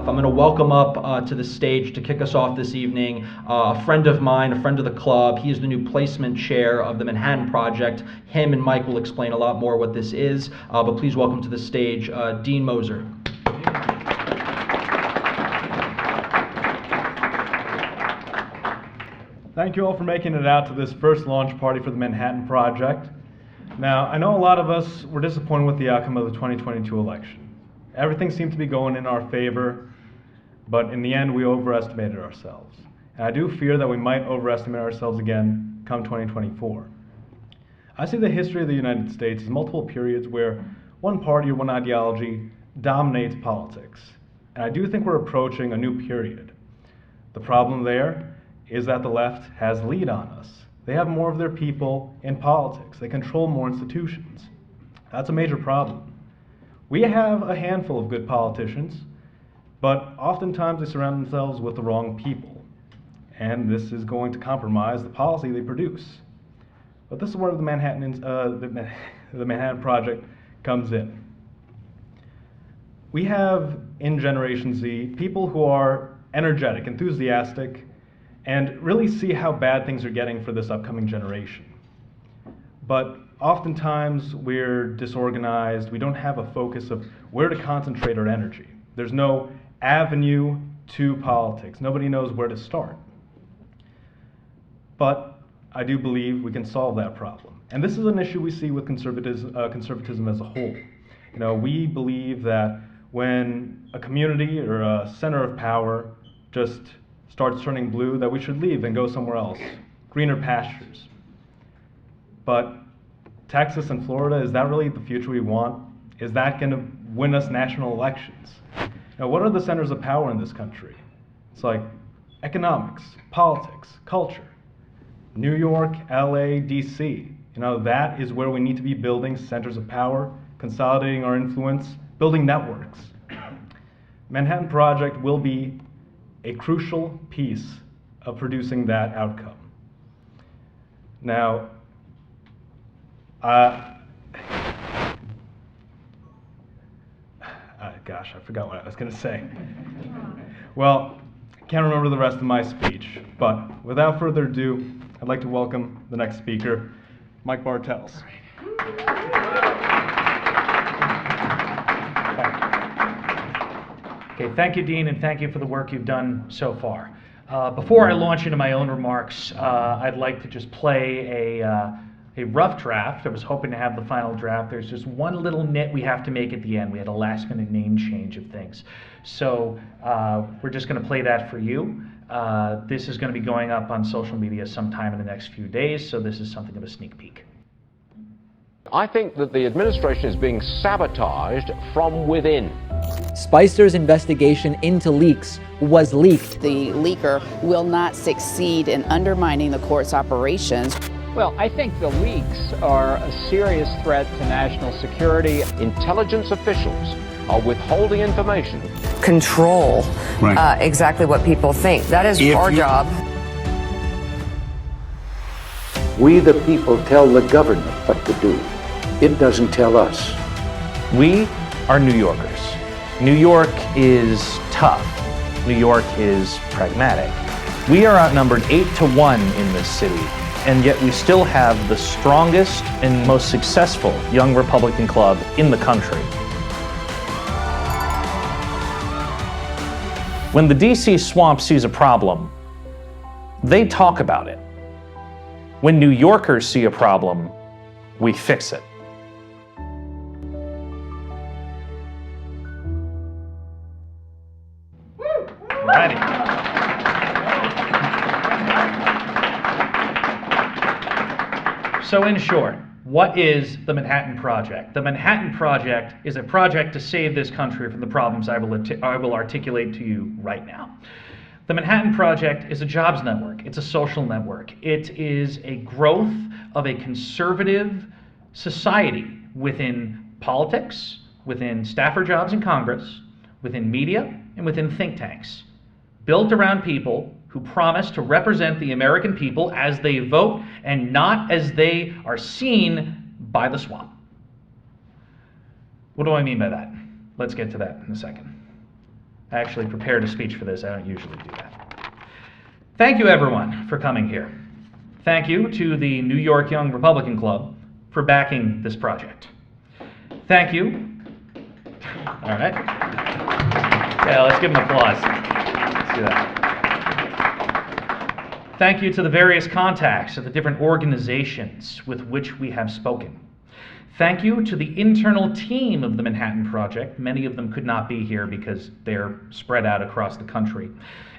I'm going to welcome up to the stage to kick us off this evening a friend of mine, a friend of the club. He is the new placement chair of the Manhattan Project. Him and Mike will explain a lot more what this is, but please welcome to the stage Dean Moser. Thank you all for making it out to this first launch party for the Manhattan Project. Now, I know a lot of us were disappointed with the outcome of the 2022 election. Everything seemed to be going in our favor, but in the end, we overestimated ourselves. And I do fear that we might overestimate ourselves again come 2024. I see the history of the United States as multiple periods where one party or one ideology dominates politics. And I do think we're approaching a new period. The problem there is that the left has the lead on us. They have more of their people in politics. They control more institutions. That's a major problem. We have a handful of good politicians, but oftentimes they surround themselves with the wrong people. And this is going to compromise the policy they produce. But this is where the Manhattan Project comes in. We have, in Generation Z, people who are energetic, enthusiastic, and really see how bad things are getting for this upcoming generation. But oftentimes we're disorganized, we don't have a focus of where to concentrate our energy. There's no avenue to politics. Nobody knows where to start. But I do believe we can solve that problem. And this is an issue we see with conservatism as a whole. You know, we believe that when a community or a center of power just starts turning blue, that we should leave and go somewhere else, greener pastures. But Texas and Florida, is that really the future we want? Is that going to win us national elections? Now, what are the centers of power in this country? It's like economics, politics, culture. New York, LA, DC. You know, that is where we need to be building centers of power, consolidating our influence, building networks. Manhattan Project will be a crucial piece of producing that outcome. Now, gosh, I forgot what I was going to say. Well, I can't remember the rest of my speech, but without further ado, I'd like to welcome the next speaker, Mike Bartels. Okay, thank you, Dean, and thank you for the work you've done so far. Before I launch into my own remarks, I'd like to just play a rough draft. I was hoping to have the final draft. There's just one little nit we have to make at the end. We had a last-minute name change of things. So we're just going to play that for you. This is going to be going up on social media sometime in the next few days, so this is something of a sneak peek. I think that the administration is being sabotaged from within. Spicer's investigation into leaks was leaked. The leaker will not succeed in undermining the court's operations. Well, I think the leaks are a serious threat to national security. Intelligence officials are withholding information. Control exactly what people think. That is our job. We, the people, tell the government what to do. It doesn't tell us. We are New Yorkers. New York is tough. New York is pragmatic. We are outnumbered 8-1 in this city, and yet we still have the strongest and most successful young Republican club in the country. When the DC swamp sees a problem, they talk about it. When New Yorkers see a problem, we fix it. Ready. So in short, what is the Manhattan Project? The Manhattan Project is a project to save this country from the problems I will articulate to you right now. The Manhattan Project is a jobs network. It's a social network. It is a growth of a conservative society within politics, within staffer jobs in Congress, within media, and within think tanks, built around people who promise to represent the American people as they vote and not as they are seen by the swamp. What do I mean by that? Let's get to that in a second. I actually prepared a speech for this. I don't usually do that. Thank you, everyone, for coming here. Thank you to the New York Young Republican Club for backing this project. Thank you. All right. Yeah, let's give them applause. Let's do that. Thank you to the various contacts of the different organizations with which we have spoken. Thank you to the internal team of the Manhattan Project. Many of them could not be here because they're spread out across the country,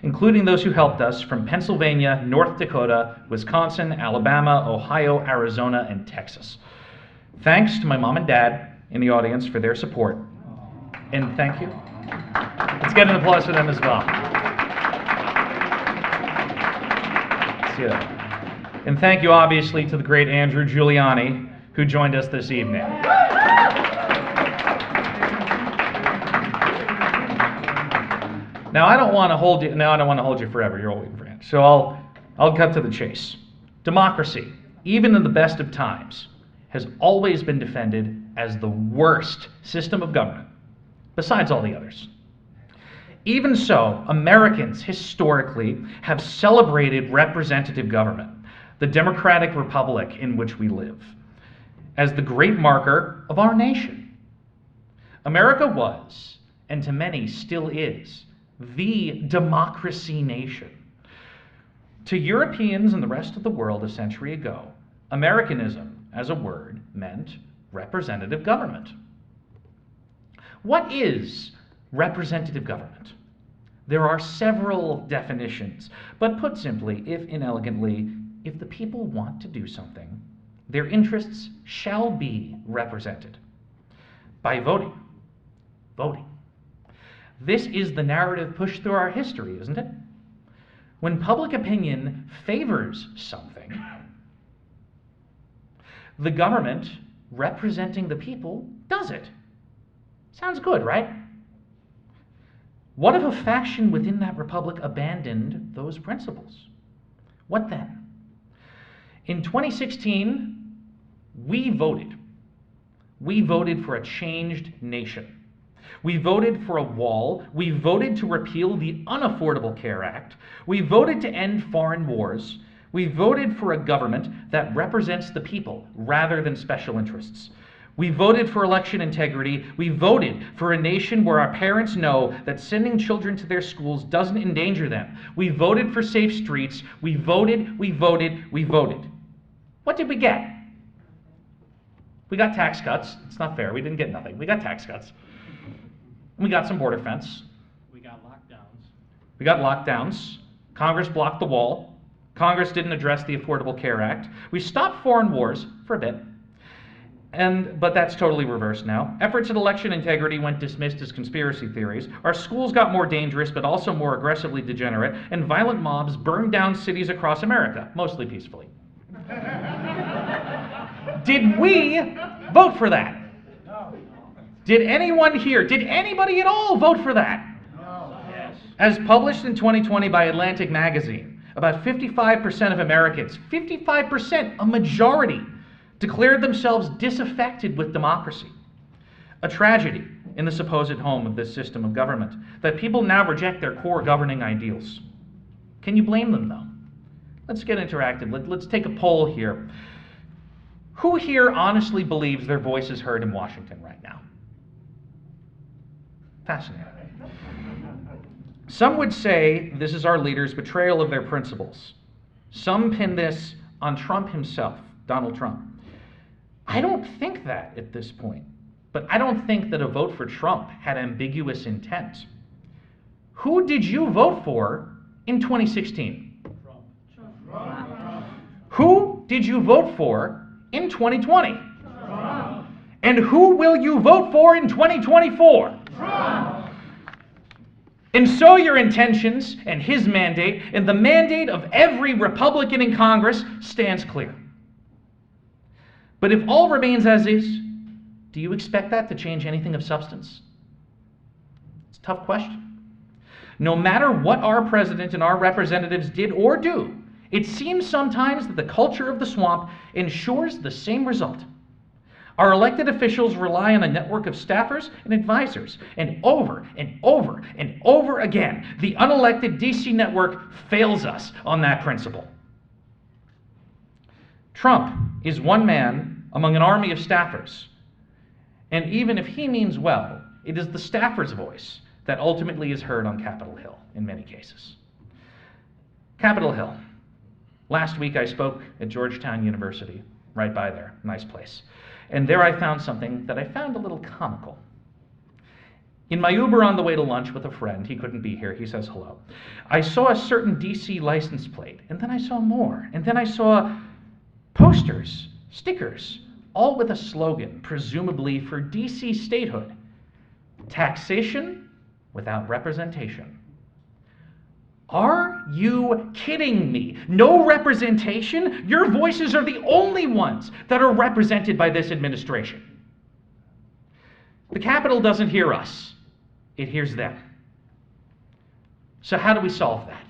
including those who helped us from Pennsylvania, North Dakota, Wisconsin, Alabama, Ohio, Arizona, and Texas. Thanks to my mom and dad in the audience for their support. And thank you. Let's get an applause for them as well. And thank you, obviously, to the great Andrew Giuliani, who joined us this evening. Now, I don't want to hold you forever. You're all waiting for it. So I'll cut to the chase. Democracy, even in the best of times, has always been defended as the worst system of government, besides all the others. Even so, Americans historically have celebrated representative government, the democratic republic in which we live, as the great marker of our nation. America was, and to many still is, the democracy nation. To Europeans and the rest of the world a century ago, Americanism, as a word, meant representative government. What is representative government? There are several definitions, but put simply, if inelegantly, if the people want to do something, their interests shall be represented by voting. Voting. This is the narrative pushed through our history, isn't it? When public opinion favors something, the government, representing the people, does it. Sounds good, right? What if a faction within that republic abandoned those principles? What then? In 2016, we voted. We voted for a changed nation. We voted for a wall. We voted to repeal the Unaffordable Care Act. We voted to end foreign wars. We voted for a government that represents the people rather than special interests. We voted for election integrity. We voted for a nation where our parents know that sending children to their schools doesn't endanger them. We voted for safe streets. We voted, we voted, we voted. What did we get? We got tax cuts. It's not fair. We didn't get nothing. We got tax cuts. We got some border fence. We got lockdowns. We got lockdowns. Congress blocked the wall. Congress didn't address the Affordable Care Act. We stopped foreign wars for a bit. But that's totally reversed now. Efforts at election integrity went dismissed as conspiracy theories. Our schools got more dangerous, but also more aggressively degenerate, and violent mobs burned down cities across America, mostly peacefully. Did we vote for that? No. Did anyone here, did anybody at all vote for that? No. Yes. As published in 2020 by Atlantic Magazine, about 55% of Americans, 55%, a majority, declared themselves disaffected with democracy. A tragedy in the supposed home of this system of government, that people now reject their core governing ideals. Can you blame them, though? Let's get interactive. Let's take a poll here. Who here honestly believes their voice is heard in Washington right now? Fascinating. Some would say this is our leaders' betrayal of their principles. Some pin this on Trump himself, Donald Trump. I don't think that at this point, but I don't think that a vote for Trump had ambiguous intent. Who did you vote for in 2016? Trump. Who did you vote for in 2020? Trump. And who will you vote for in 2024? Trump. And so your intentions and his mandate and the mandate of every Republican in Congress stands clear. But if all remains as is, do you expect that to change anything of substance? It's a tough question. No matter what our president and our representatives did or do, it seems sometimes that the culture of the swamp ensures the same result. Our elected officials rely on a network of staffers and advisors, and over and over and over again, the unelected DC network fails us on that principle. Trump is one man among an army of staffers, and even if he means well, it is the staffer's voice that ultimately is heard on Capitol Hill in many cases. Capitol Hill. Last week I spoke at Georgetown University, right by there, nice place. And there I found something that I found a little comical. In my Uber on the way to lunch with a friend, he couldn't be here, he says hello, I saw a certain DC license plate, and then I saw more, and then I saw posters, stickers, all with a slogan, presumably for DC statehood: taxation without representation. Are you kidding me? No representation? Your voices are the only ones that are represented by this administration. The Capitol doesn't hear us. It hears them. So how do we solve that?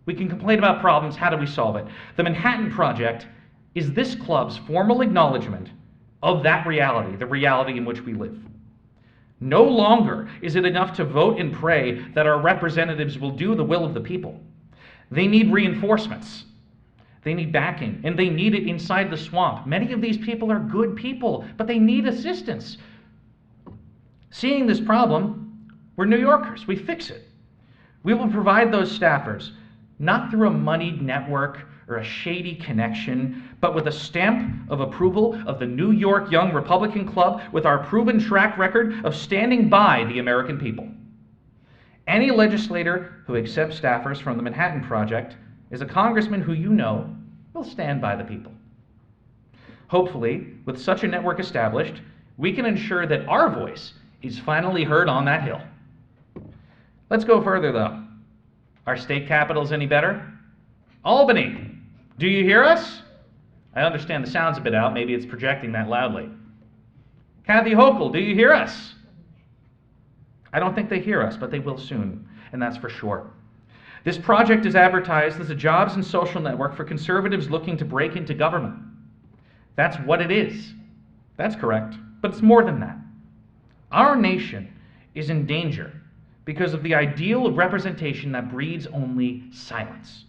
We can complain about problems. How do we solve it? The Manhattan Project is this club's formal acknowledgement of that reality, the reality in which we live. No longer is it enough to vote and pray that our representatives will do the will of the people. They need reinforcements. They need backing, and they need it inside the swamp. Many of these people are good people, but they need assistance. Seeing this problem, we're New Yorkers. We fix it. We will provide those staffers, not through a moneyed network or a shady connection, but with a stamp of approval of the New York Young Republican Club, with our proven track record of standing by the American people. Any legislator who accepts staffers from the Manhattan Project is a congressman who you know will stand by the people. Hopefully, with such a network established, we can ensure that our voice is finally heard on that hill. Let's go further, though. Our state capitals any better? Albany, do you hear us? I understand the sound's a bit out. Maybe it's projecting that loudly. Kathy Hochul, do you hear us? I don't think they hear us, but they will soon, and that's for sure. This project is advertised as a jobs and social network for conservatives looking to break into government. That's what it is. That's correct, but it's more than that. Our nation is in danger because of the ideal of representation that breeds only silence.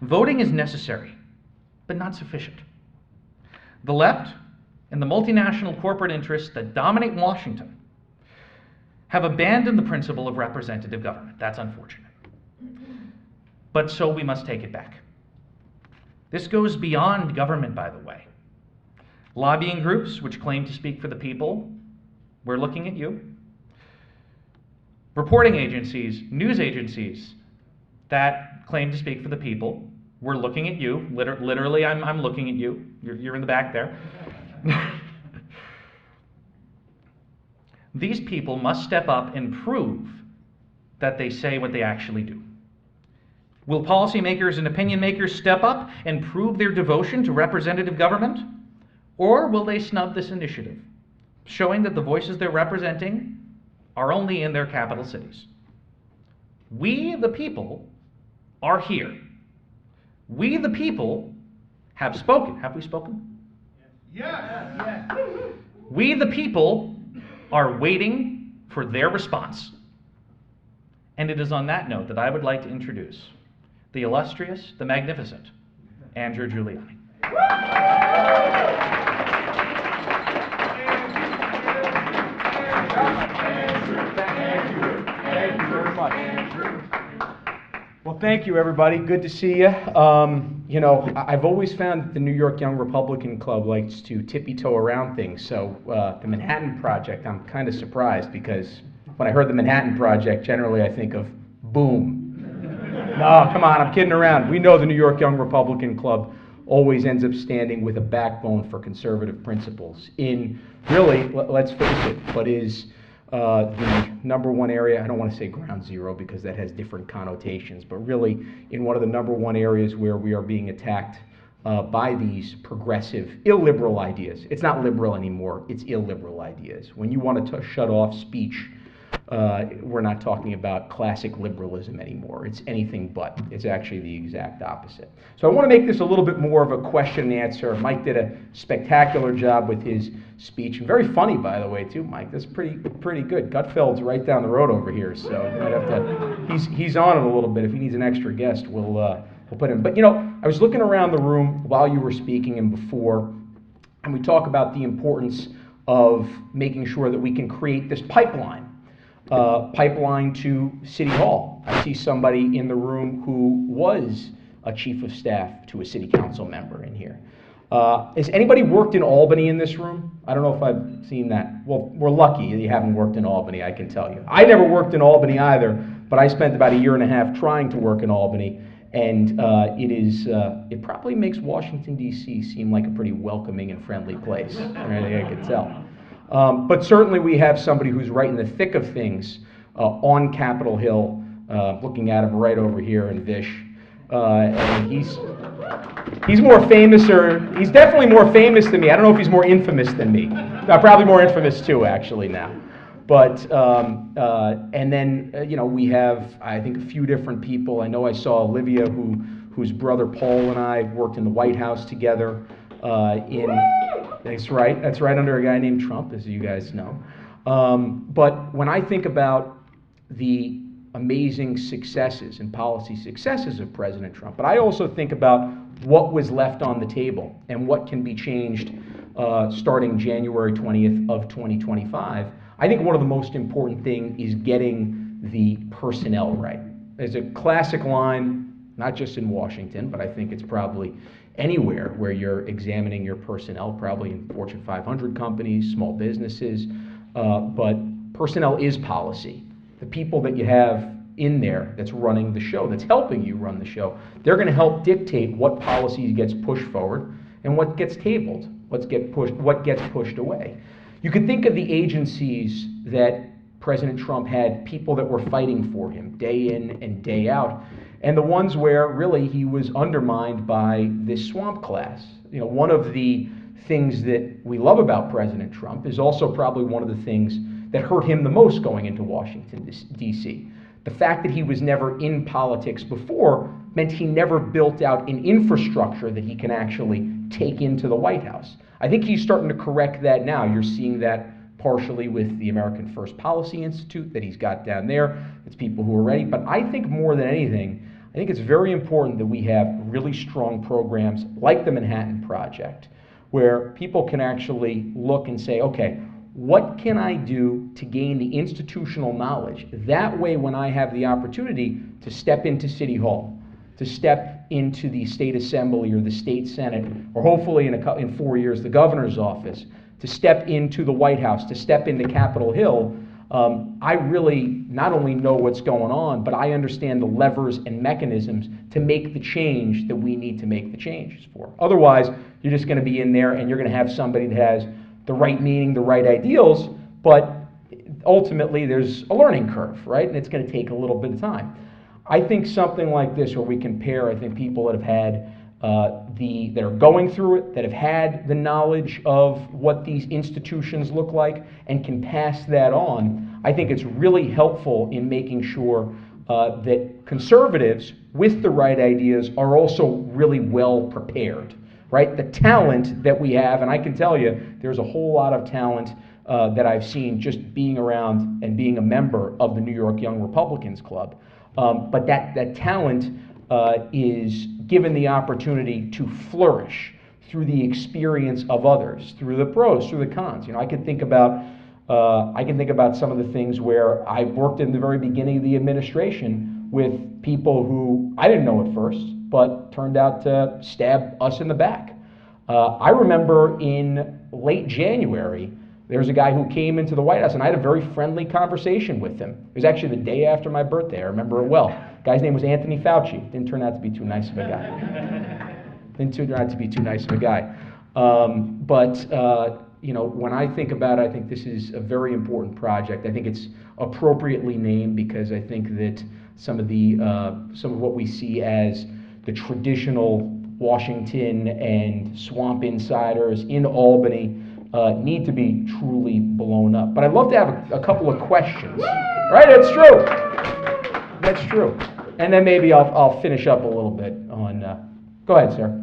Voting is necessary, but not sufficient. The left and the multinational corporate interests that dominate Washington have abandoned the principle of representative government. That's unfortunate. But so we must take it back. This goes beyond government, by the way. Lobbying groups which claim to speak for the people, we're looking at you. Reporting agencies, news agencies that claim to speak for the people, we're looking at you. Literally, I'm looking at you. You're in the back there. These people must step up and prove that they say what they actually do. Will policymakers and opinion makers step up and prove their devotion to representative government? Or will they snub this initiative, showing that the voices they're representing are only in their capital cities? We, the people, are here. We, the people, have spoken. Have we spoken? Yes. We, the people, are waiting for their response. And it is on that note that I would like to introduce the illustrious, the magnificent, Andrew Giuliani. Thank you very much. Well, thank you, everybody. Good to see you. I've always found that the New York Young Republican Club likes to tippy-toe around things. So the Manhattan Project, I'm kind of surprised, because when I heard the Manhattan Project, generally I think of boom. No, come on, I'm kidding around. We know the New York Young Republican Club always ends up standing with a backbone for conservative principles in, really, let's face it, what is the number one area, I don't want to say ground zero because that has different connotations, but really in one of the number one areas where we are being attacked by these progressive, illiberal ideas. It's not liberal anymore, it's illiberal ideas. When you want to shut off speech we're not talking about classic liberalism anymore. It's anything but. It's actually the exact opposite. So I want to make this a little bit more of a question and answer. Mike did a spectacular job with his speech. And very funny, by the way, too, Mike. That's pretty good. Gutfeld's right down the road over here, so you might have to, he's on it a little bit. If he needs an extra guest, we'll put him. But you know, I was looking around the room while you were speaking and before, and we talk about the importance of making sure that we can create this pipeline to City Hall. I see somebody in the room who was a chief of staff to a city council member in here. Has anybody worked in Albany in this room? I don't know if I've seen that. Well, we're lucky that you haven't worked in Albany, I can tell you. I never worked in Albany either, but I spent about 1.5 years trying to work in Albany, and it probably makes Washington, D.C. seem like a pretty welcoming and friendly place. I can tell. But certainly we have somebody who's right in the thick of things on Capitol Hill, looking at him right over here in Vish. And he's more famous, or he's definitely more famous than me. I don't know if he's more infamous than me. Probably more infamous too, actually, now. But, and then, you know, we have, I think, a few different people. I know I saw Olivia, whose brother Paul and I worked in the White House together that's right, under a guy named Trump, as you guys know. But when I think about the amazing successes and policy successes of President Trump, but I also think about what was left on the table and what can be changed starting January 20th of 2025. I think one of the most important things is getting the personnel right. There's a classic line, not just in Washington, but I think it's probably anywhere where you're examining your personnel, probably in Fortune 500 companies, small businesses, but personnel is policy. The people that you have in there that's running the show, that's helping you run the show, they're going to help dictate what policy gets pushed forward and what gets tabled, what gets pushed away. You could think of the agencies that President Trump had people that were fighting for him day in and day out, and the ones where really he was undermined by this swamp class. You know, one of the things that we love about President Trump is also probably one of the things that hurt him the most going into Washington, D.C. The fact that he was never in politics before meant he never built out an infrastructure that he can actually take into the White House. I think he's starting to correct that now. You're seeing that partially with the American First Policy Institute that he's got down there. It's people who are ready. But I think more than anything, I think it's very important that we have really strong programs like the Manhattan Project, where people can actually look and say, okay, what can I do to gain the institutional knowledge? That way, when I have the opportunity to step into City Hall, to step into the state assembly or the state senate, or hopefully in 4 years, the governor's office, to step into the White House, to step into Capitol Hill, I really not only know what's going on, but I understand the levers and mechanisms to make the change that we need to make the changes for. Otherwise, you're just going to be in there and you're going to have somebody that has the right meaning, the right ideals, but ultimately there's a learning curve, right? And it's going to take a little bit of time. I think something like this, where we compare, I think, people that have had that are going through it, that have had the knowledge of what these institutions look like and can pass that on, I think it's really helpful in making sure that conservatives with the right ideas are also really well prepared, right? The talent that we have, and I can tell you there's a whole lot of talent that I've seen just being around and being a member of the New York Young Republicans Club. But that talent is given the opportunity to flourish through the experience of others, through the pros, through the cons. You know, I can think about some of the things where I worked in the very beginning of the administration with people who I didn't know at first, but turned out to stab us in the back. I remember in late January, there was a guy who came into the White House, and I had a very friendly conversation with him. It was actually the day after my birthday. I remember it well. The guy's name was Anthony Fauci. Didn't turn out to be too nice of a guy. You know, when I think about it, I think this is a very important project. I think it's appropriately named because I think that some of what we see as the traditional Washington and swamp insiders in Albany need to be truly blown up. But I'd love to have a couple of questions. Right, that's true. That's true. And then maybe I'll finish up a little bit on, go ahead, sir.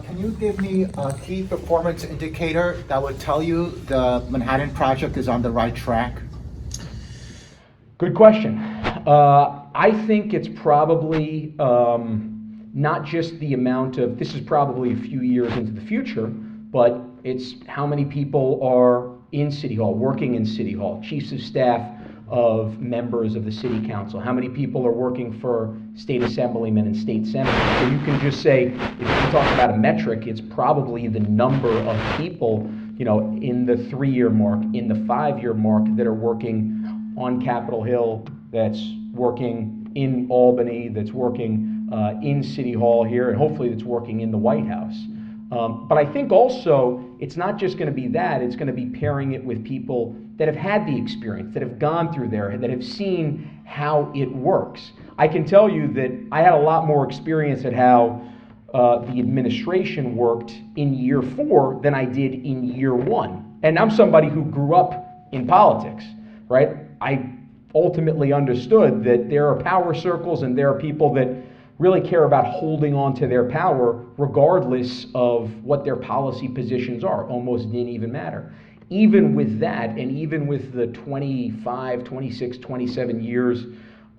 Can you give me a key performance indicator that would tell you the Manhattan Project is on the right track? Good question. I think it's probably not just the amount of, this is probably a few years into the future, but it's how many people are in City Hall, working in City Hall, chiefs of staff of members of the City Council, how many people are working for state assemblymen and state senators. So you can just say, if you talk about a metric, it's probably the number of people, you know, in the 3-year mark, in the 5-year mark that are working on Capitol Hill, that's working in Albany, that's working in City Hall here, and hopefully that's working in the White House. But I think also it's not just going to be that, it's going to be pairing it with people that have had the experience, that have gone through there, that have seen how it works. I can tell you that I had a lot more experience at how the administration worked in year 4 than I did in year 1. And I'm somebody who grew up in politics, right? I ultimately understood that there are power circles and there are people that really care about holding on to their power regardless of what their policy positions are. Almost didn't even matter. Even with that, and even with the 25, 26, 27 years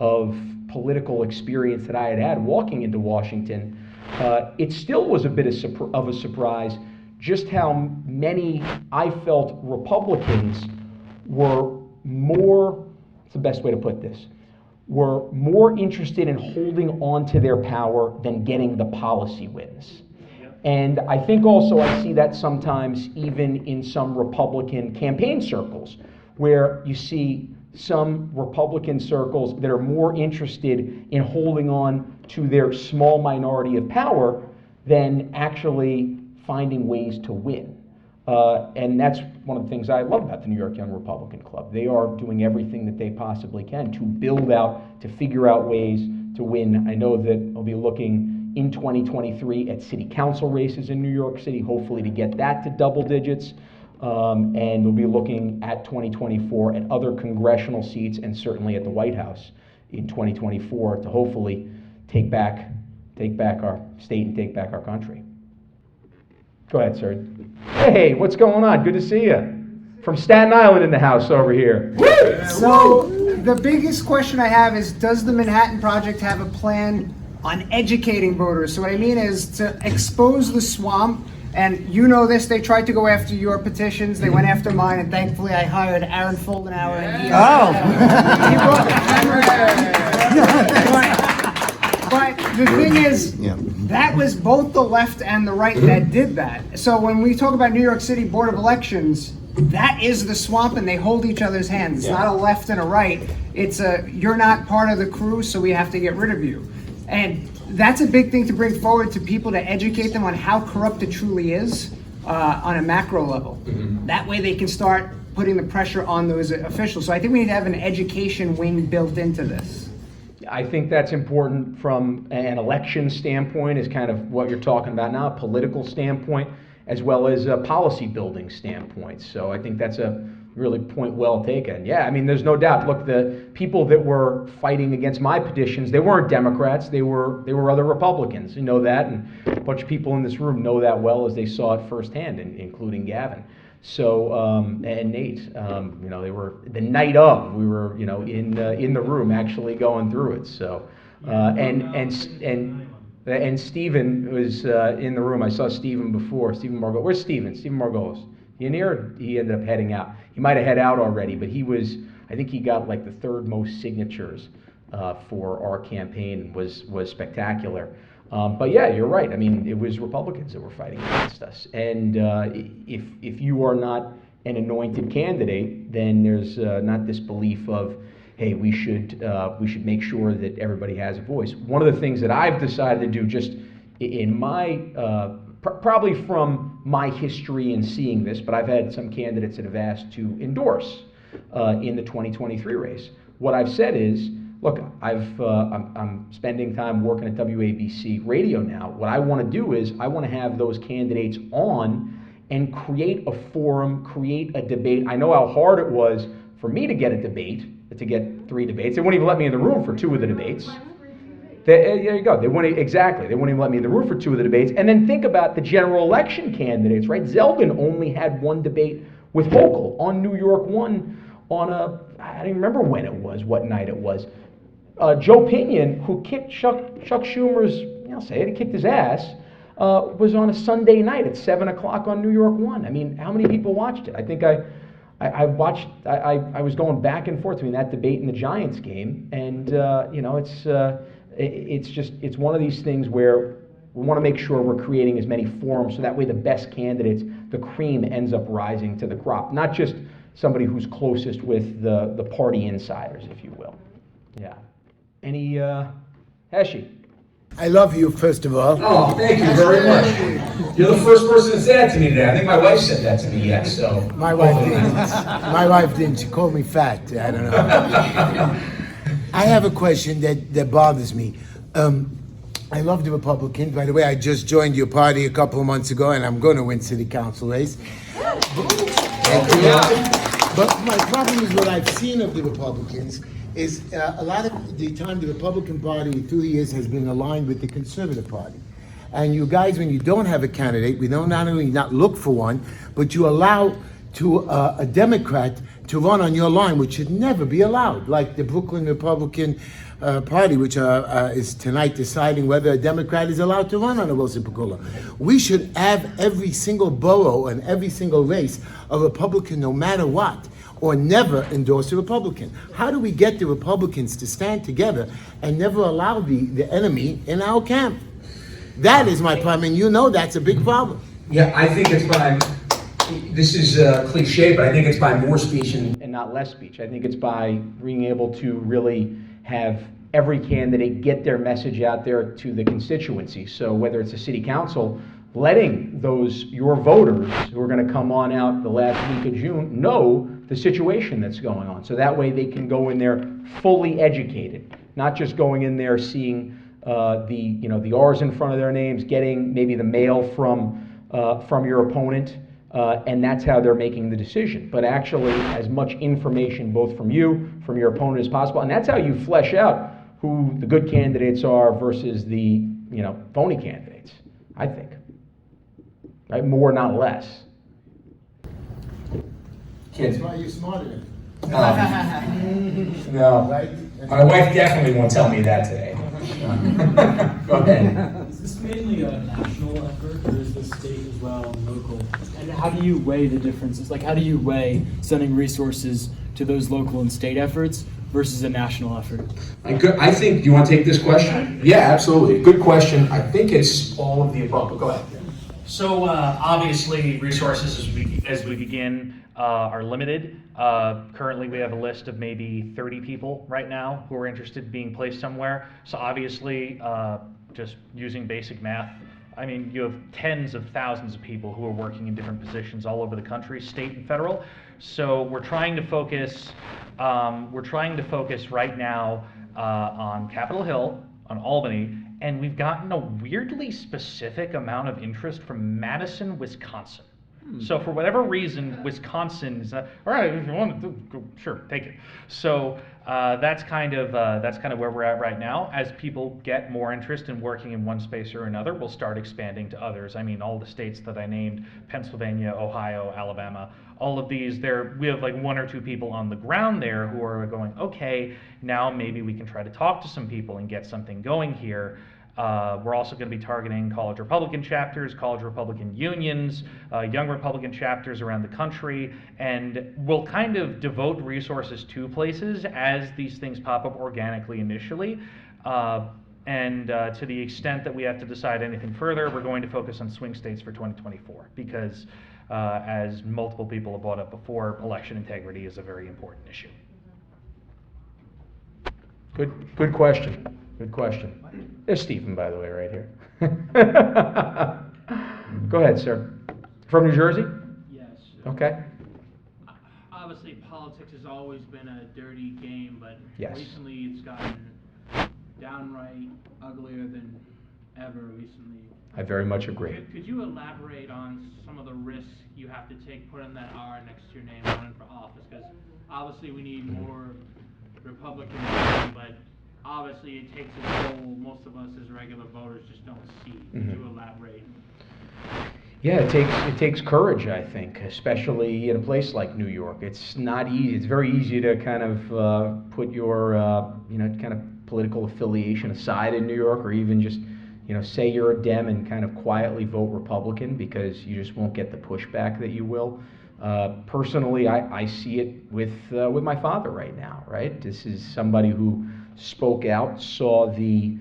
of political experience that I had had walking into Washington, it still was a bit of a surprise just how many I felt Republicans were more, what's the best way to put this, were more interested in holding on to their power than getting the policy wins. And I think also I see that sometimes even in some Republican campaign circles, where you see some Republican circles that are more interested in holding on to their small minority of power than actually finding ways to win. And that's one of the things I love about the New York Young Republican Club. They are doing everything that they possibly can to build out, to figure out ways to win. I know that I'll be looking in 2023 at city council races in New York City, hopefully to get that to double digits. And we'll be looking at 2024 at other congressional seats and certainly at the White House in 2024 to hopefully take back our state and take back our country. Go ahead, sir. Hey, what's going on? Good to see you. From Staten Island in the house over here. So the biggest question I have is, does the Manhattan Project have a plan on educating voters? So what I mean is to expose the swamp. And you know this, they tried to go after your petitions, they went after mine, and thankfully I hired Aaron Foldenauer. And he brought the cameras. But the thing is, that was both the left and the right that did that. So when we talk about New York City Board of Elections, that is the swamp and they hold each other's hands. It's not a left and a right. It's a, you're not part of the crew, so we have to get rid of you. And that's a big thing to bring forward to people, to educate them on how corrupt it truly is on a macro level. That way they can start putting the pressure on those officials. So I think we need to have an education wing built into this. I think that's important from an election standpoint, is kind of what you're talking about now, a political standpoint, as well as a policy building standpoint. So I think that's a really point well taken. Yeah, I mean, there's no doubt. Look, the people that were fighting against my petitions, they weren't Democrats, they were other Republicans. You know that, and a bunch of people in this room know that well as they saw it firsthand, including Gavin. So, and Nate, you know, they were the night of, we were, you know, in the room actually going through it. So, and Stephen was in the room. I saw Stephen before. Stephen Margolis. Where's Stephen? Stephen Margolis. He in here? Or he ended up heading out. He might have head out already, but he was. I think he got like the 3rd most signatures for our campaign. Was spectacular. But yeah, you're right. I mean, it was Republicans that were fighting against us. And if you are not an anointed candidate, then there's not this belief of, hey, we should make sure that everybody has a voice. One of the things that I've decided to do, just in my probably from my history in seeing this, but I've had some candidates that have asked to endorse in the 2023 race. What I've said is, look, I'm spending time working at WABC radio now. What I want to do is I want to have those candidates on and create a forum, create a debate. I know how hard it was for me to get a debate, to get 3 debates. They wouldn't even let me in the room for 2 of the debates. There you go. They wouldn't even let me in the room for 2 of the debates. And then think about the general election candidates, right? Zeldin only had 1 debate with Hochul on New York 1 on I don't even remember when it was, what night it was. Joe Pinion, who kicked Chuck Schumer's, I'll say it, he kicked his ass, was on a Sunday night at 7 o'clock on New York 1. I mean, how many people watched it? I think I watched, I was going back and forth between that debate and the Giants game, and it's one of these things where we want to make sure we're creating as many forums so that way the best candidates, the cream ends up rising to the crop, not just somebody who's closest with the party insiders, if you will. Yeah. Any, Heshi? I love you, first of all. Oh, thank you very much. You're the first person to say that to me today. I think my wife said that to me yet, so. My wife didn't. My wife didn't. She called me fat. I don't know. I have a question that bothers me. I love the Republicans. By the way, I just joined your party a couple of months ago, and I'm going to win city council race. But my problem is what I've seen of the Republicans is a lot of the time the Republican Party through the years has been aligned with the Conservative Party. And you guys, when you don't have a candidate, we don't not only not look for one, but you allow to a Democrat to run on your line, which should never be allowed, like the Brooklyn Republican Party, which is tonight deciding whether a Democrat is allowed to run on a Wilson Pakula. We should have every single borough and every single race a Republican no matter what, or never endorse a Republican. How do we get the Republicans to stand together and never allow the enemy in our camp? That is my problem, and you know that's a big problem. Yeah, I think it's by, this is cliche, but I think it's by more speech and not less speech. I think it's by being able to really have every candidate get their message out there to the constituency. So whether it's a city council, letting your voters who are going to come on out the last week of June know the situation that's going on. So that way they can go in there fully educated, not just going in there seeing the R's in front of their names, getting maybe the mail from your opponent, and that's how they're making the decision. But actually as much information both from you, from your opponent as possible, and that's how you flesh out who the good candidates are versus the phony candidates, I think. Right? More, not less. That's why you're smarter than me. No. Right? My wife definitely won't tell me that today. Go ahead. Is this mainly a national effort, or is this state as well and local? And how do you weigh the differences? Like, how do you weigh sending resources to those local and state efforts versus a national effort? I think, do you want to take this question? Yeah, absolutely. Good question. I think it's all of the above, but go ahead. So obviously resources as we begin are limited. Currently we have a list of maybe 30 people right now who are interested in being placed somewhere. So obviously just using basic math, I mean, you have tens of thousands of people who are working in different positions all over the country, state and federal. So we're trying to focus right now on Capitol Hill, on Albany, and we've gotten a weirdly specific amount of interest from Madison, Wisconsin. So for whatever reason, Wisconsin is all right. If you want to, go, sure, take it. So that's kind of where we're at right now. As people get more interest in working in one space or another, we'll start expanding to others. I mean, all the states that I named: Pennsylvania, Ohio, Alabama. All of these, we have like 1 or 2 people on the ground there who are going, okay, now maybe we can try to talk to some people and get something going here. We're also going to be targeting college Republican chapters, college Republican unions, young Republican chapters around the country, and we'll kind of devote resources to places as these things pop up organically initially. And to the extent that we have to decide anything further, we're going to focus on swing states for 2024 because, as multiple people have brought up before, election integrity is a very important issue. Good question. Good question. There's Stephen, by the way, right here. Go ahead, sir. From New Jersey? Yes. Okay. Obviously, politics has always been a dirty game, but yes, recently it's gotten downright uglier than ever recently. I very much agree. Could you elaborate on some of the risks you have to take putting that R next to your name running for office? Because obviously we need more Republicans, but obviously it takes a toll most of us as regular voters just don't see. Could you elaborate? Yeah, it takes courage, I think, especially in a place like New York. It's not easy. It's very easy to kind of put your kind of political affiliation aside in New York, or even just say you're a Dem and kind of quietly vote Republican because you just won't get the pushback that you will. Personally, I see it with my father right now. Right, this is somebody who spoke out, saw the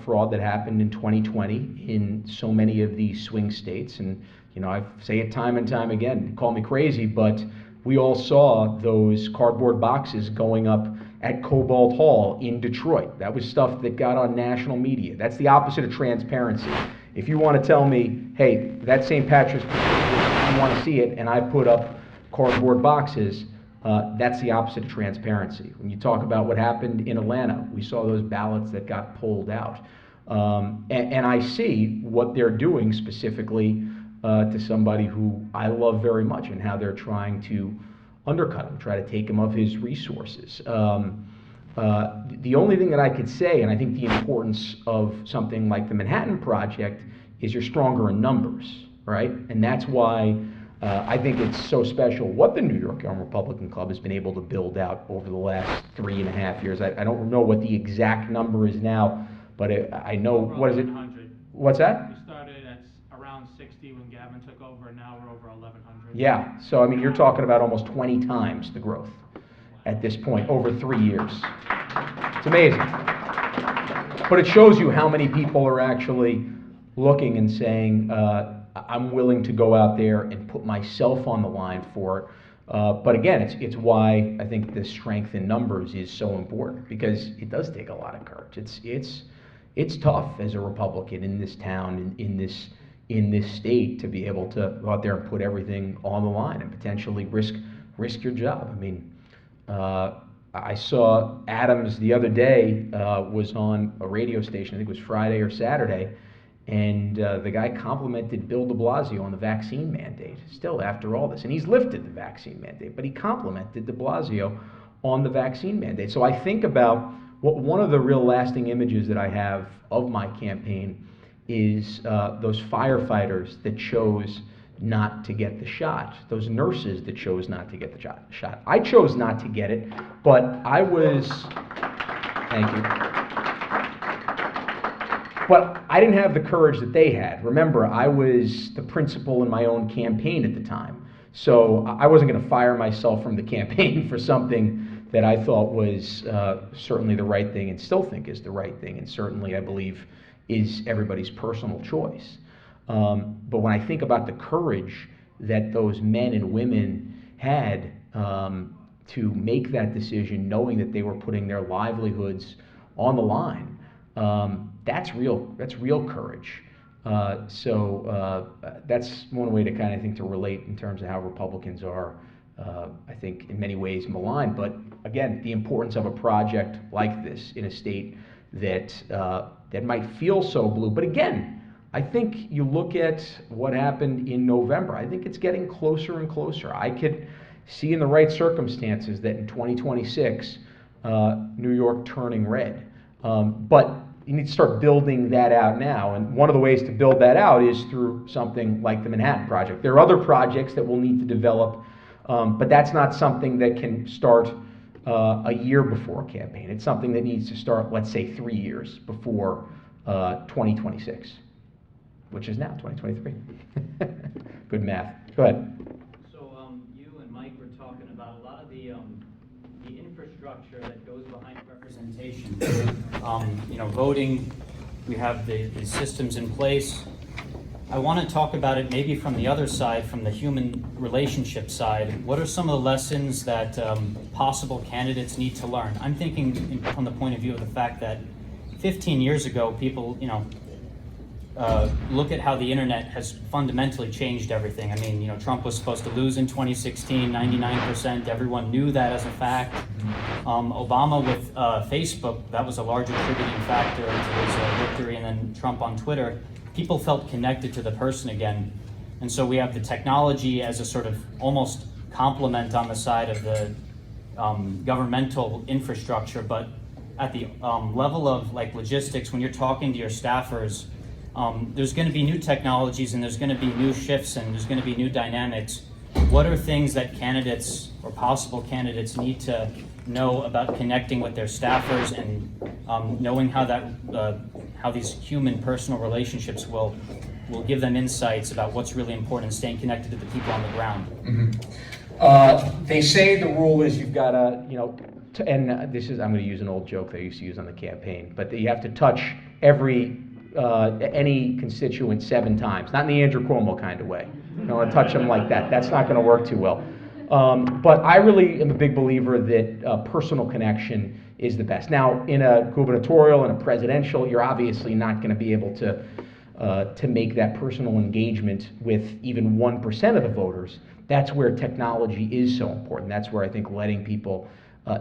fraud that happened in 2020 in so many of these swing states, and I say it time and time again. Call me crazy, but we all saw those cardboard boxes going up at Cobalt Hall in Detroit. That was stuff that got on national media. That's the opposite of transparency. If you want to tell me, hey, that St. Patrick's Day, I want to see it, and I put up cardboard boxes, that's the opposite of transparency. When you talk about what happened in Atlanta, we saw those ballots that got pulled out. And I see what they're doing specifically to somebody who I love very much, and how they're trying to undercut him, try to take him of his resources. The only thing that I could say, and I think the importance of something like the Manhattan Project, is you're stronger in numbers, right? And that's why I think it's so special what the New York Young Republican Club has been able to build out over the last 3.5 years. I don't know what the exact number is now, but I know, what is it? 1,100. What's that? We started at around 60 when Gavin took over, and now we're over 1,100. Yeah, so I mean, you're talking about almost 20 times the growth at this point over 3 years. It's amazing. But it shows you how many people are actually looking and saying, I'm willing to go out there and put myself on the line for it. But again, it's why I think the strength in numbers is so important, because it does take a lot of courage. It's tough as a Republican in this town, in this state, to be able to go out there and put everything on the line and potentially risk your job. I mean, I saw Adams the other day was on a radio station, I think it was Friday or Saturday, and the guy complimented Bill de Blasio on the vaccine mandate, still after all this. And he's lifted the vaccine mandate, but he complimented de Blasio on the vaccine mandate. So I think about one of the real lasting images that I have of my campaign is those firefighters that chose not to get the shot, those nurses that chose not to get the shot. I chose not to get it, but I was, thank you, but I didn't have the courage that they had. Remember, I was the principal in my own campaign at the time, so I wasn't going to fire myself from the campaign for something that I thought was certainly the right thing, and still think is the right thing, and certainly I believe is everybody's personal choice. But when I think about the courage that those men and women had to make that decision, knowing that they were putting their livelihoods on the line, that's real courage. So that's one way to kind of think to relate in terms of how Republicans are, I think, in many ways maligned. But again, the importance of a project like this in a state that that might feel so blue. But again, I think you look at what happened in November, I think it's getting closer and closer. I could see in the right circumstances that in 2026, New York turning red. But you need to start building that out now. And one of the ways to build that out is through something like the Manhattan Project. There are other projects that we'll need to develop, but that's not something that can start a year before a campaign. It's something that needs to start, let's say, 3 years before 2026. Which is now 2023. Good math. Go ahead. So you and Mike were talking about a lot of the infrastructure that goes behind representation. Voting, we have the systems in place. I want to talk about it maybe from the other side, from the human relationship side. What are some of the lessons that possible candidates need to learn? I'm thinking from the point of view of the fact that 15 years ago, people, look at how the internet has fundamentally changed everything. I mean, you know, Trump was supposed to lose in 2016, 99%. Everyone knew that as a fact. Obama with Facebook, that was a large contributing factor to his victory, and then Trump on Twitter. People felt connected to the person again. And so we have the technology as a sort of almost complement on the side of the governmental infrastructure, but at the level of like logistics, when you're talking to your staffers, there's going to be new technologies and there's going to be new shifts and there's going to be new dynamics. What are things that candidates or possible candidates need to know about connecting with their staffers and knowing how that how these human personal relationships will give them insights about what's really important and staying connected to the people on the ground? Mm-hmm. They say the rule is you've got to, you know, and this is, I'm going to use an old joke that I used to use on the campaign, but you have to touch any constituent 7 times, not in the Andrew Cuomo kind of way. You don't want to touch them like that. That's not going to work too well. But I really am a big believer that personal connection is the best. Now, in a gubernatorial and a presidential, you're obviously not going to be able to make that personal engagement with even 1% of the voters. That's where technology is so important. That's where I think letting people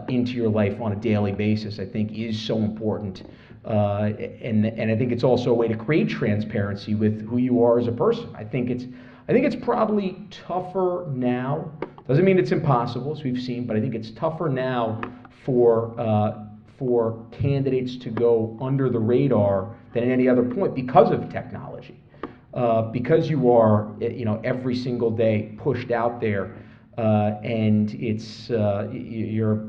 into your life on a daily basis, I think, is so important. And I think it's also a way to create transparency with who you are as a person. I think it's probably tougher now. Doesn't mean it's impossible, as we've seen, but I think it's tougher now for candidates to go under the radar than at any other point because of technology. Because you are, you know, every single day pushed out there, and it's you're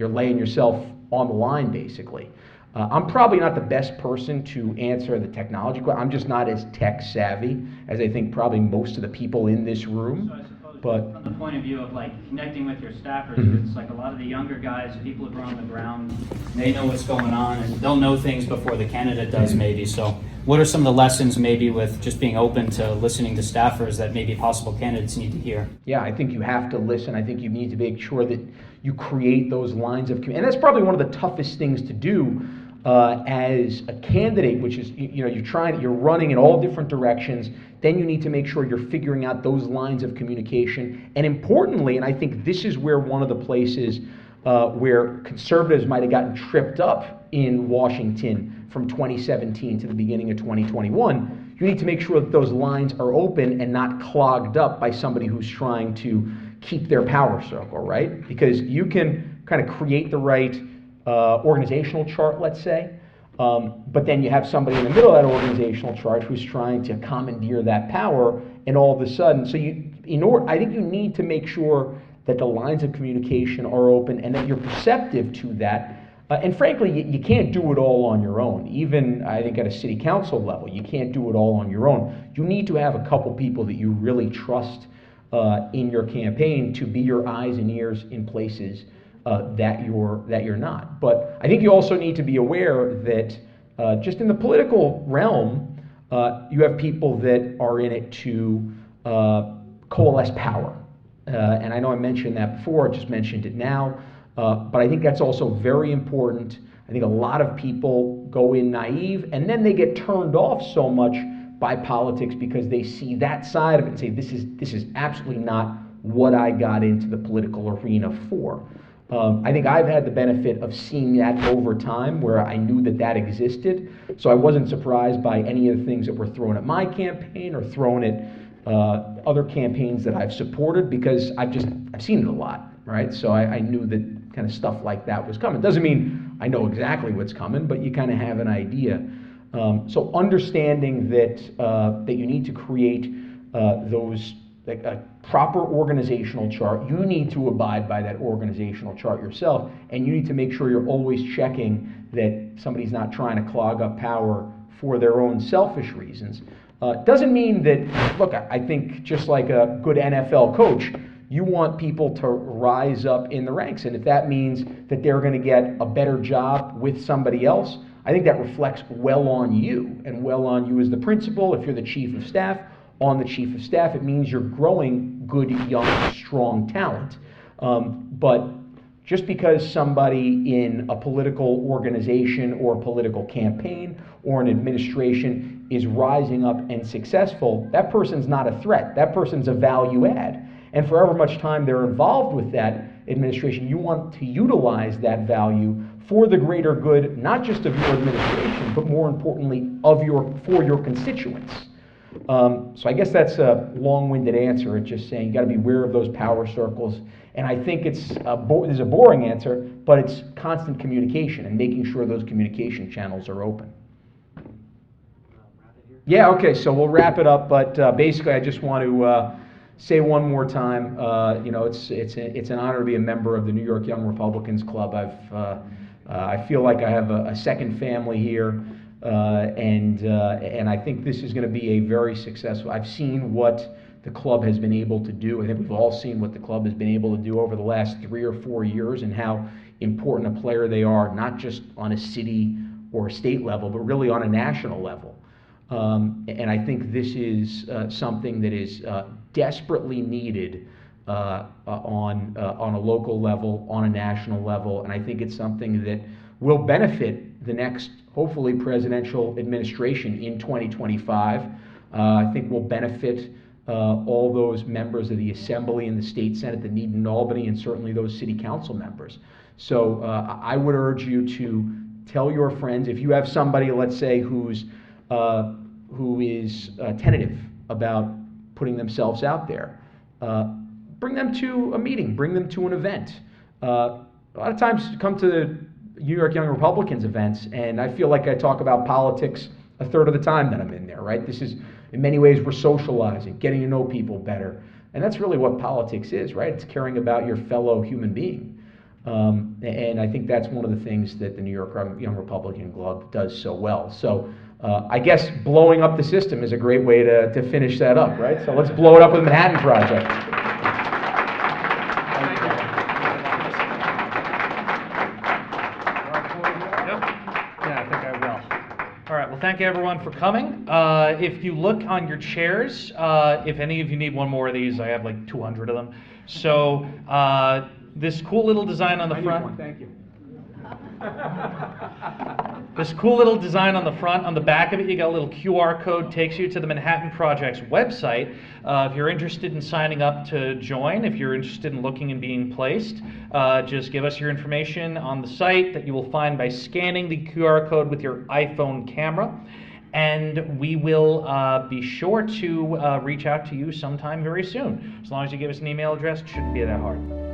laying yourself on the line basically. I'm probably not the best person to answer the technology question. I'm just not as tech savvy as I think probably most of the people in this room. So I suppose But from the point of view of like connecting with your staffers, it's like a lot of the younger guys, people who are on the ground, they know what's going on and they'll know things before the candidate does maybe. So what are some of the lessons maybe with just being open to listening to staffers that maybe possible candidates need to hear? Yeah, I think you have to listen. I think you need to make sure that you create those lines of communication. And that's probably one of the toughest things to do as a candidate, which is, you know, you're running in all different directions. Then you need to make sure you're figuring out those lines of communication. And importantly, and I think this is where one of the places where conservatives might have gotten tripped up in Washington from 2017 to the beginning of 2021, you need to make sure that those lines are open and not clogged up by somebody who's trying to keep their power circle, right? Because you can kind of create the right organizational chart, let's say, but then you have somebody in the middle of that organizational chart who's trying to commandeer that power, and all of a sudden, so I think you need to make sure that the lines of communication are open and that you're perceptive to that. And frankly, you can't do it all on your own. Even, I think, at a city council level, you can't do it all on your own. You need to have a couple people that you really trust in your campaign to be your eyes and ears in places that you're not. But I think you also need to be aware that just in the political realm, you have people that are in it to coalesce power. And I know I mentioned that before, I just mentioned it now. But I think that's also very important. I think a lot of people go in naive and then they get turned off so much by politics because they see that side of it and say, this is absolutely not what I got into the political arena for. I think I've had the benefit of seeing that over time where I knew that existed. So I wasn't surprised by any of the things that were thrown at my campaign or thrown at other campaigns that I've supported because I've seen it a lot, right? So I knew that kind of stuff like that was coming. Doesn't mean I know exactly what's coming, but you kind of have an idea. So understanding that you need to create those like a proper organizational chart. You need to abide by that organizational chart yourself, and you need to make sure you're always checking that somebody's not trying to clog up power for their own selfish reasons. Doesn't mean that, look, I think just like a good NFL coach, you want people to rise up in the ranks, and if that means that they're going to get a better job with somebody else, I think that reflects well on you and well on you as the principal. If you're the chief of staff, on the chief of staff, it means you're growing good, young, strong talent. But just because somebody in a political organization or a political campaign or an administration is rising up and successful, that person's not a threat. That person's a value add. And for however much time they're involved with that administration, you want to utilize that value for the greater good, not just of your administration, but more importantly, for your constituents. So I guess that's a long-winded answer. It's just saying you got to be aware of those power circles. And I think it's a boring answer, but it's constant communication and making sure those communication channels are open. Yeah, okay, so we'll wrap it up, but basically I just want to say one more time, you know, it's an honor to be a member of the New York Young Republicans Club. I feel like I have a second family here, and I think this is going to be a very successful. I've seen what the club has been able to do. I think we've all seen what the club has been able to do over the last 3 or 4 years and how important a player they are, not just on a city or a state level, but really on a national level. And I think this is something that is desperately needed on a local level, on a national level, and I think it's something that will benefit the next, hopefully, presidential administration in 2025. I think will benefit all those members of the Assembly and the State Senate that need in Albany, and certainly those City Council members. So I would urge you to tell your friends, if you have somebody, let's say, who is tentative about putting themselves out there, bring them to a meeting, bring them to an event. A lot of times come to the New York Young Republicans events, and I feel like I talk about politics a third of the time that I'm in there, right? This is, in many ways, we're socializing, getting to know people better. And that's really what politics is, right? It's caring about your fellow human being. And I think that's one of the things that the New York Young Republican Club does so well. So I guess blowing up the system is a great way to finish that up, right? So let's blow it up with the Manhattan Project. Well, thank you everyone for coming. If you look on your chairs, if any of you need one more of these, I have like 200 of them. So this cool little design on the front. I need one, thank you. This cool little design on the front, on the back of it, you got a little QR code, takes you to the Manhattan Project's website. If you're interested in signing up to join, if you're interested in looking and being placed, just give us your information on the site that you will find by scanning the QR code with your iPhone camera. And we will be sure to reach out to you sometime very soon. As long as you give us an email address, it shouldn't be that hard.